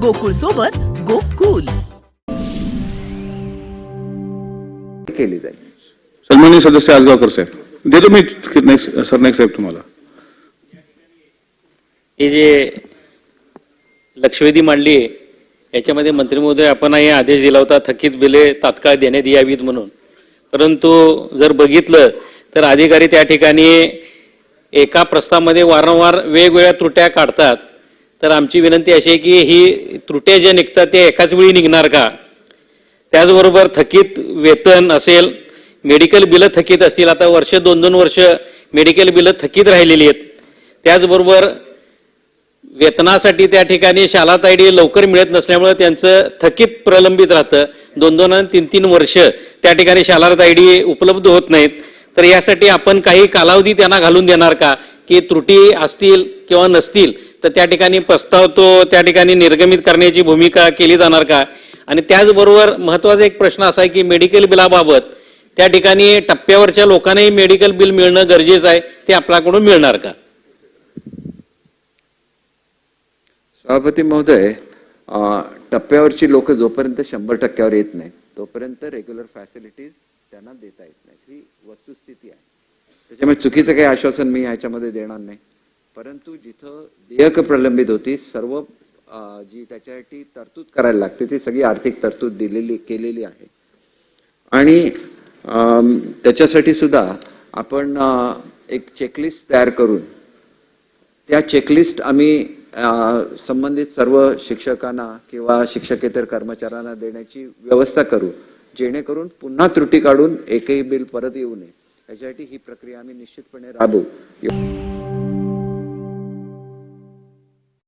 गोकुळ सोबत गोकुल केली जाईल. सन्माननीय सदस्य आजगावकर साहेब, देतो मी सरनाईक साहेब तुम्हाला. हे जे लक्षवेधी मांडली आहे याच्यामध्ये मंत्री महोदय आपणही आदेश दिला होता थकीत बिले तात्काळ देण्यात यावीत म्हणून, परंतु जर बघितलं तर अधिकारी त्या ठिकाणी एका प्रस्तावामध्ये वारंवार वेगवेगळ्या त्रुट्या काढतात. तर आमची विनंती अशी आहे की ही त्रुट्या ज्या निघतात त्या एकाच वेळी निघणार का? त्याचबरोबर थकीत वेतन असेल, मेडिकल बिलं थकीत असतील, आता वर्ष 2-2 वर्ष मेडिकल बिलं थकीत राहिलेली आहेत. त्याचबरोबर वेतनासाठी त्या ठिकाणी शाला तायडी लवकर मिळत नसल्यामुळे त्यांचं थकीत प्रलंबित राहतं. 2-2 आणि 3-3 वर्ष त्या ठिकाणी शाला तायडी उपलब्ध होत नाहीत. तर यासाठी आपण काही कालावधी त्यांना घालून देणार का की त्रुटी असतील किंवा नसतील तर त्या ठिकाणी प्रस्ताव तो त्या ठिकाणी निर्गमित करण्याची भूमिका केली जाणार का? आणि त्याचबरोबर महत्त्वाचा एक प्रश्न असा आहे की मेडिकल बिलाबाबत त्या ठिकाणी टप्प्यावरच्या लोकांनाही मेडिकल बिल मिळणं गरजेचं आहे, ते आपल्याकडून मिळणार का? सभापती महोदय, टप्प्यावरची लोक जोपर्यंत 100% येत नाहीत तोपर्यंत रेग्युलर फॅसिलिटीज त्यांना देता येत नाहीत, ही वस्तुस्थिती आहे. त्याच्यामुळे चुकीचं काही आश्वासन मी ह्याच्यामध्ये देणार नाही. परंतु जिथं देयक प्रलंबित होती, सर्व जी त्याच्यासाठी तरतूद करायला लागते ती सगळी आर्थिक तरतूद केलेली आहे. आणि त्याच्यासाठी सुद्धा आपण एक चेकलिस्ट तयार करून त्या चेकलिस्ट आम्ही संबंधित सर्व शिक्षकांना किंवा शिक्षकेतर कर्मचाऱ्यांना देण्याची व्यवस्था करू, जेणेकरून पुन्हा त्रुटी काढून एकही बिल परत येऊ नये. याच्यासाठी ही प्रक्रिया आम्ही निश्चितपणे राबवू.